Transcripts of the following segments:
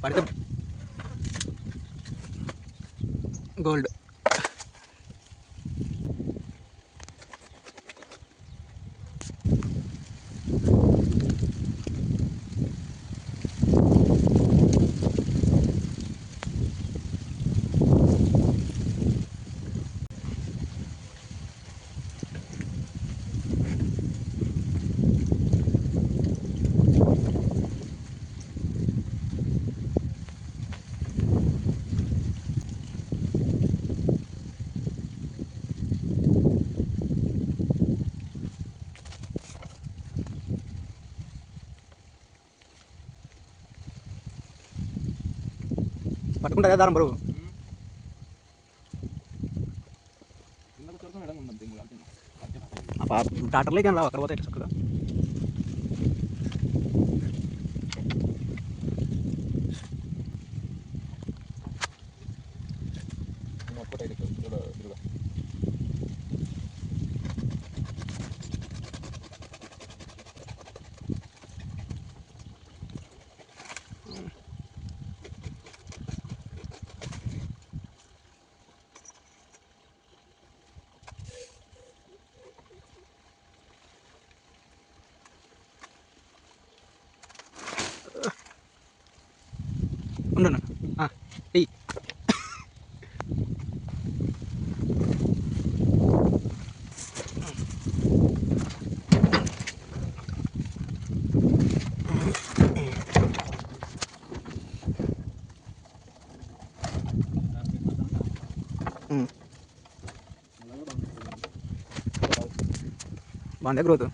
పడితే గోల్డ్. పట్టుకుంటా కదా దారం బరువు. డాక్టర్లే కానీ రావు అక్కడ పోతే చక్కగా. ఉండు ఎయ్యి. బాగుంది గ్రోత్.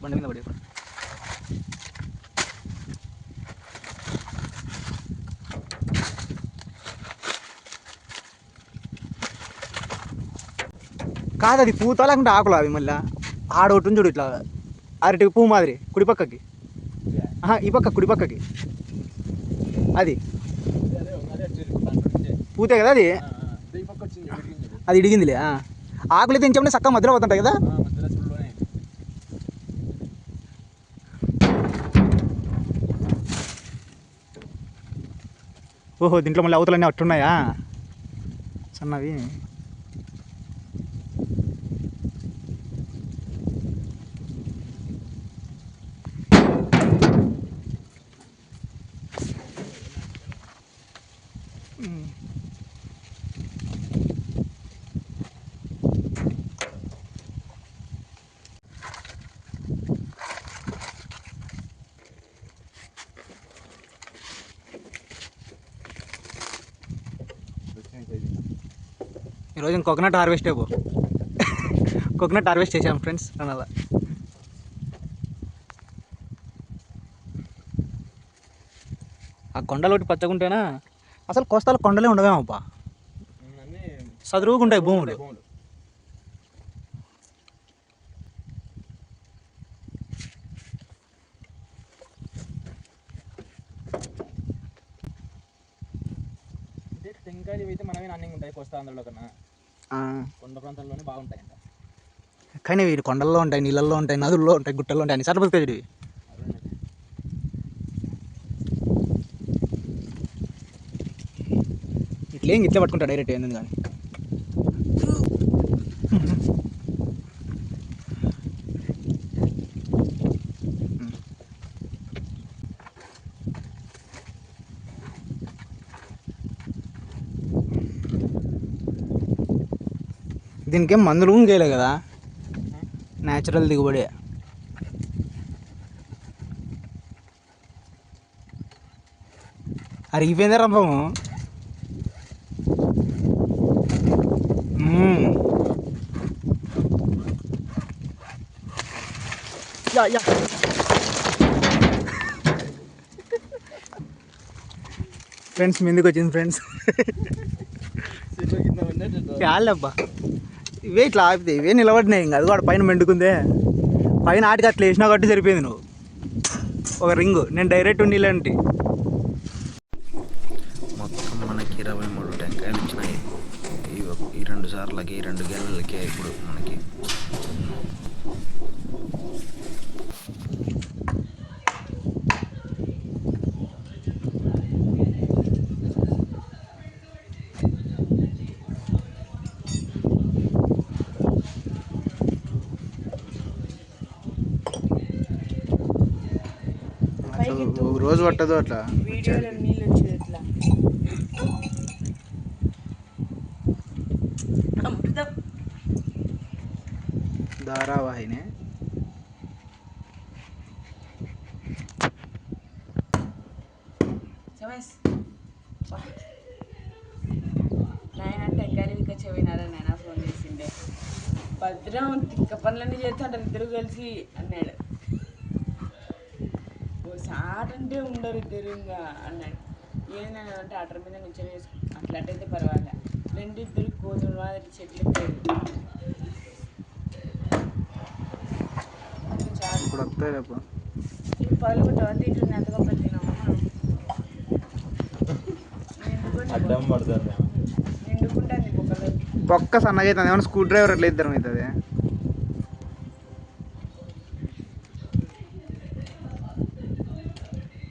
బండి మీద పడి కాదు, అది పూత లేకుంటే ఆకులు అవి. మళ్ళీ ఆడొట్టు చూడు ఇట్లా అరటి పువ్వు మాదిరి కుడి పక్కకి, ఈ పక్క కుడి పక్కకి అది పూతే కదా అది. అది ఇడిగిందిలే. ఆకులు అయితే ఇంకేమైనా చక్కగా మధ్యలో పోతుంటాయి కదా. ఓహో, దీంట్లో మళ్ళీ అవతలన్నీ అట్టున్నాయా సన్నవి. ఈరోజు కోకోనట్ హార్వెస్ట్ కోకోనట్ హార్వెస్ట్ చేసాం ఫ్రెండ్స్. అలా ఆ కొండలు ఒకటి పచ్చగుంటేనా అసలు కోస్తాలు కొండలే ఉండవేమప్పా, చదురుగుంటాయి భూములు. టెంకాయలు అయితే మనమే నాణ్యంగా ఉంటాయి కోస్తా ఆంధ్రలో కన్నా. కొండ ప్రాంతాల్లోనే బాగుంటాయి. కానీ వీటి కొండల్లో ఉంటాయి, నీళ్ళల్లో ఉంటాయి, నదుల్లో ఉంటాయి, గుట్టల్లో ఉంటాయి, అన్ని సార్లు బతుకుతాయి ఇవి. ఇట్లేం ఇట్లే పట్టుకుంటా డైరెక్ట్ ఏంది కానీ. దీనికేం మందులు చేయలే కదా, న్యాచురల్ దిగుబడి. అరిగిపోయింది రంపము. ఫ్రెండ్స్ ముందుకు వచ్చింది ఫ్రెండ్స్. చాలబ్బా ఇవే ఇట్లా ఆపితే ఇవే నిలబడినాయి. ఇంకా అది కూడా పైన మెండుకుందే. పైన ఆటికి అట్లా వేసినా కాబట్టి సరిపోయింది. నువ్వు ఒక రింగు, నేను డైరెక్ట్ నీళ్ళంటి. మొత్తం మనకి 23 టెంకాయలు వచ్చినాయి. ఈ 2 సార్లకి 2 గెలలకి ఇప్పుడు మనకి రోజు పట్టదు అట్లా. నీళ్ళు వచ్చేది ఎట్లా ధారావాహిని. నాయన టెంకాయలు ఇంకా చెవినారా నాయన ఫోన్ చేసిండే. భద్రం తిక్క పనులన్నీ చేస్తుంటారు ఇద్దరు కలిసి అన్నాడు. సాటంటే ఉండరు ఇద్దరు ఇంకా అన్నాడు. ఏదైనా అంటే ఆటర్ మీద నుంచి అట్లాంటైతే పర్వాలే. 2 ఇద్దరు కోతులు మాదిరి చెట్లు ఇప్పుడు వస్తాయి రేపు. పగలు కొట్టవా తింటు ఎంత గొప్ప తిన్నామా నిండుకుంటుంది బొక్కలు. పక్క సన్నగా అవుతుంది. ఏమన్నా స్క్రూ డ్రైవర్ అట్లా ఇద్దరం అవుతుంది.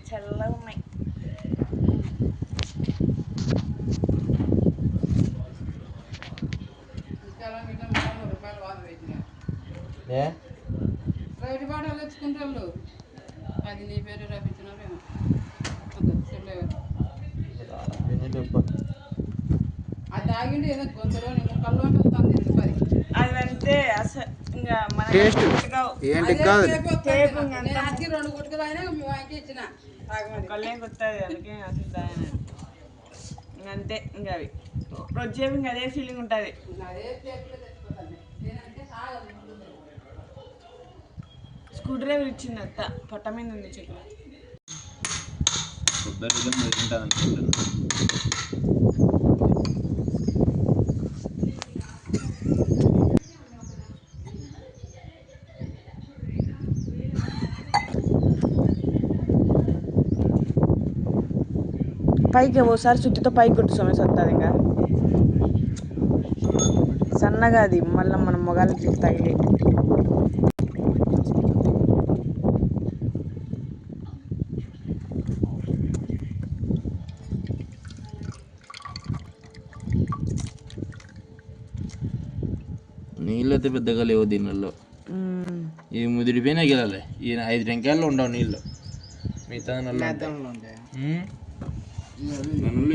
చల్లగా ఉన్నాయి. రైతు బాటలు తెచ్చుకుంటారు. అది నీ పేరు రప్పించినారేమో. అది తాగిండి ఏదో గొంతులో ముక్కల్లో వస్తుంది. అది అంటే అసలు ఇంకా మన టేస్ట్ ఏంటి కాదు. 2 గుట్టుకులు అయినా మీ వాయికి ఇచ్చిన కళ్ళేం కొత్తది అందుకే అసలు తాగిన. ఇంకంతే ఇంకా అవి వచ్చేవి ఇంకా అదే ఫీలింగ్ ఉంటుంది. స్క్రూ డ్రైవర్ ఇచ్చింది అత్త పొట్ట మీద ఉంది చెట్టు. పైకి ఓసారి సుత్తితో పైకి కొట్టు సమస్య వస్తుంది. ఇంకా సన్నగా అది మళ్ళీ మన మొగాలకి తగిలి. నీళ్ళు అయితే పెద్దగా లేవు దీనిలో. ఈ ముదిరిపోయినా గెలాలి. ఈ 5 టెంకాయల్లో ఉండవు నీళ్ళు. మిగతా నల్లు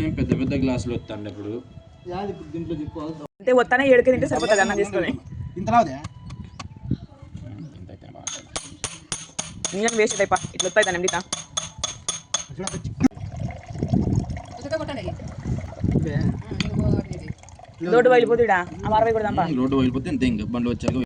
ఏం పెద్ద పెద్ద గ్లాసులు వస్తాండి. ఇప్పుడు అంటే వస్తానే 7 తింటే సరిపోతుంది అన్నం తీసుకొని. నీళ్ళని వేస్ట్ అయిపో ఇట్లా వస్తాయి దాని ఎండితా. రోడ్డు వెళ్ళిపోతుడా ఆ 60 కూడా రోడ్డు వెళ్ళిపోతే ఇంతే. ఇంకా బండి వచ్చాక